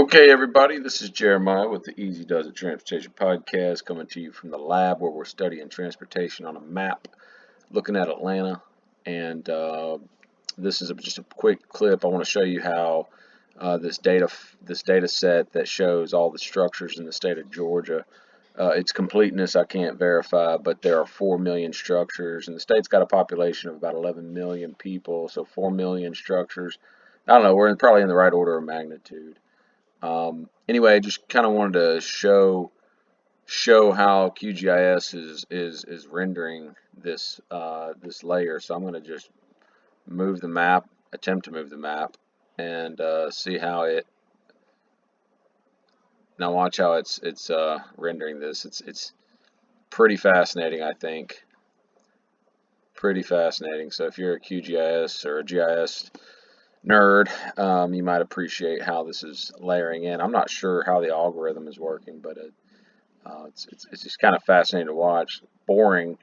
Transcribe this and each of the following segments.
Okay, everybody, this is Jeremiah with the Easy Does It Transportation Podcast, coming to you from the lab where we're studying transportation on a map, looking at Atlanta. And this is just a quick clip. I want to show you how this data set that shows all the structures in the state of Georgia. Its completeness I can't verify, but there are 4 million structures, and the state's got a population of about 11 million people, so 4 million structures. I don't know, probably in the right order of magnitude. Anyway, just kind of wanted to show how QGIS is rendering this layer. So I'm going to just move the map, attempt to move the map, and see how it. Now watch how it's rendering this. It's pretty fascinating, I think. Pretty fascinating. So if you're a QGIS or a GIS nerd, you might appreciate how this is layering in. I'm not sure how the algorithm is working, but it's just kind of fascinating to watch. Boring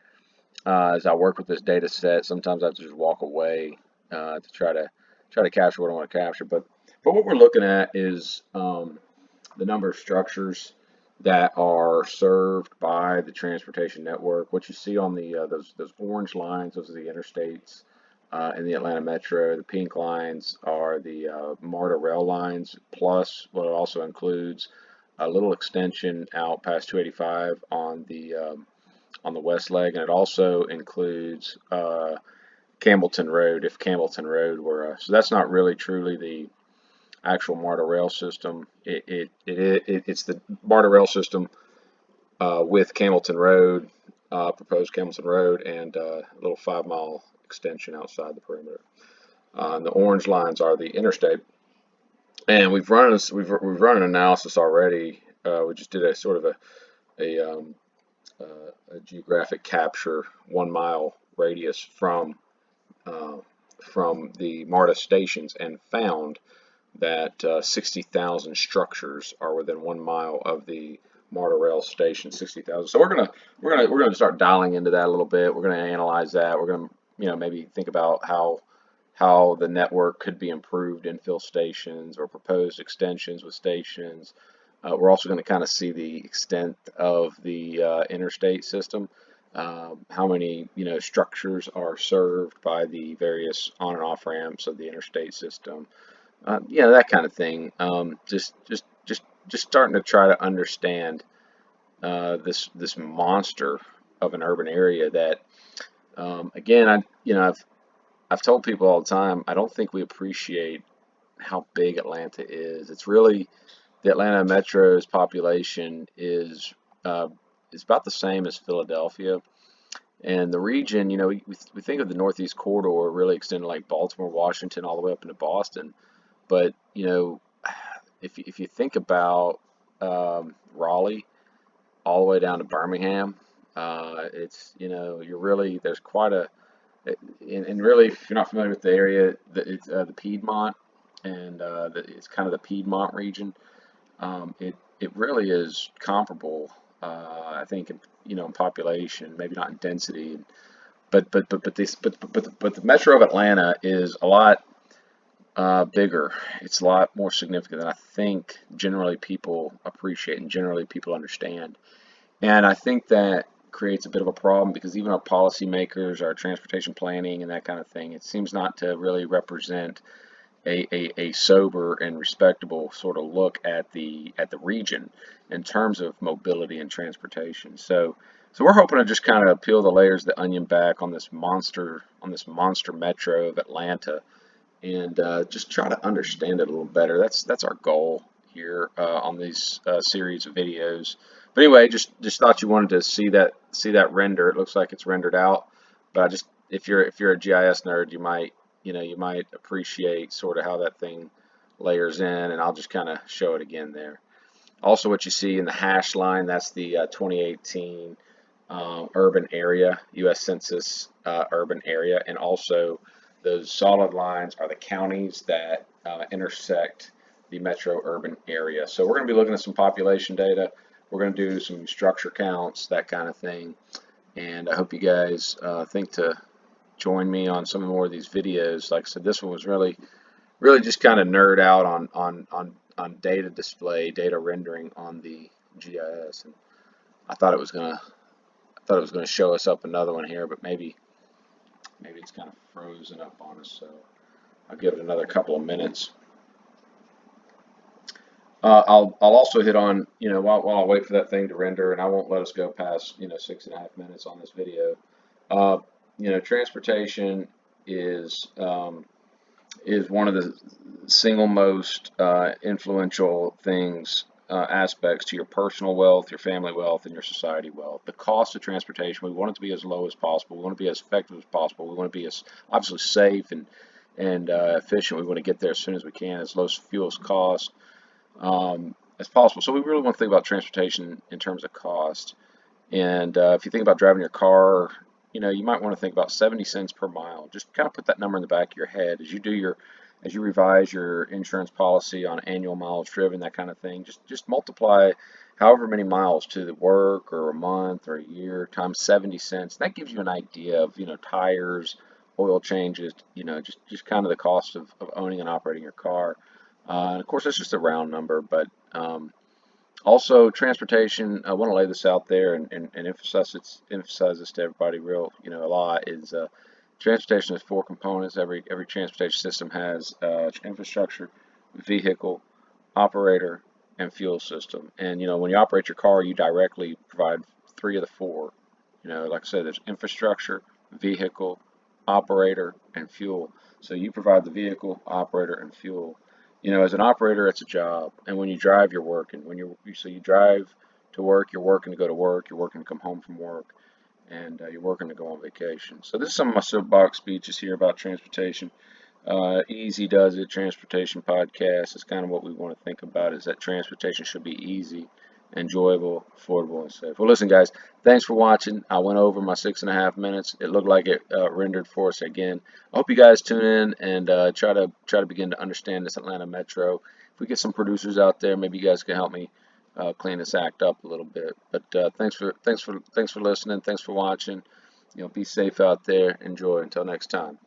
as I work with this data set. Sometimes I have to just walk away to try to capture what I want to capture. But what we're looking at is the number of structures that are served by the transportation network. What you see on the those orange lines, those are the interstates in the Atlanta Metro. The pink lines are the MARTA rail lines, plus what it also includes a little extension out past 285 on the west leg, and it also includes Campbellton Road. If Campbellton Road were so that's not really truly the actual MARTA rail system. It's the MARTA rail system with Campbellton Road, proposed Campbellton Road, and a little 5 mile extension outside the perimeter. The orange lines are the interstate, and we've run an analysis already. We just did a sort of a geographic capture 1 mile radius from the MARTA stations and found that 60,000 structures are within 1 mile of the MARTA rail station. 60,000. So we're gonna start dialing into that a little bit. We're gonna analyze that. We're gonna maybe think about how the network could be improved, infill stations or proposed extensions with stations. We're also going to kind of see the extent of the interstate system, how many structures are served by the various on and off ramps of the interstate system, that kind of thing. Just starting to try to understand this monster of an urban area that, again, I've told people all the time, I don't think we appreciate how big Atlanta is. It's really the Atlanta metro's population is about the same as Philadelphia, and the region. We think of the Northeast Corridor really extending like Baltimore, Washington, all the way up into Boston. But if you think about Raleigh all the way down to Birmingham, it's you're really there's quite a and really, if you're not familiar with the area, it's the Piedmont, and it's kind of the Piedmont region. It really is comparable, I think, in population, maybe not in density, but the Metro of Atlanta is a lot bigger. It's a lot more significant than I think generally people appreciate and generally people understand. And I think that creates a bit of a problem because even our policymakers, our transportation planning, and that kind of thing, it seems not to really represent a sober and respectable sort of look at the region in terms of mobility and transportation. So we're hoping to just kind of peel the layers of the onion back on this monster metro of Atlanta, and just try to understand it a little better. That's our goal here on these series of videos. But anyway, just thought you wanted to see that render. It looks like it's rendered out, but if you're a GIS nerd, you might appreciate sort of how that thing layers in, and I'll just kind of show it again there. Also, what you see in the hash line, that's the 2018 urban area, U.S. Census urban area, and also those solid lines are the counties that intersect the metro urban area. So we're going to be looking at some population data. We're going to do some structure counts, that kind of thing. And I hope you guys think to join me on some more of these videos. Like I said, this one was really just kind of nerd out on data display, data rendering on the GIS, and I thought it was gonna show us up another one here, but maybe it's kind of frozen up on us. So I'll give it another couple of minutes. I'll also hit on, while I wait for that thing to render, and I won't let us go past 6.5 minutes on this video. Transportation is one of the single most influential things, aspects to your personal wealth, your family wealth, and your society wealth. The cost of transportation, we want it to be as low as possible. We want to be as effective as possible. We want to be as obviously safe and efficient. We want to get there as soon as we can, as low fuel cost as possible. So we really want to think about transportation in terms of cost. And if you think about driving your car, you might want to think about 70 cents per mile. Just kind of put that number in the back of your head as you revise your insurance policy on annual miles driven, that kind of thing. Just multiply however many miles to the work, or a month, or a year, times 70 cents. That gives you an idea of tires, oil changes, just kind of the cost of owning and operating your car. And of course, that's just a round number, but also transportation. I want to lay this out there and emphasize this to everybody a lot. Is transportation has 4 components. Every transportation system has infrastructure, vehicle, operator, and fuel system. And when you operate your car, you directly provide 3 of the 4. Like I said, there's infrastructure, vehicle, operator, and fuel. So you provide the vehicle, operator, and fuel. As an operator, it's a job, and when you drive, you're working. So you drive to work, you're working to go to work, you're working to come home from work, and you're working to go on vacation. So this is some of my soapbox speeches here about transportation. Easy Does It Transportation Podcast is kind of what we want to think about, is that transportation should be easy, enjoyable, affordable, and safe. Well, listen, guys, thanks for watching. I went over my 6.5 minutes. It looked like it rendered for us again. I hope you guys tune in and try to begin to understand this Atlanta Metro. If we get some producers out there, maybe you guys can help me clean this act up a little bit. But thanks for listening. Thanks for watching. Be safe out there. Enjoy. Until next time.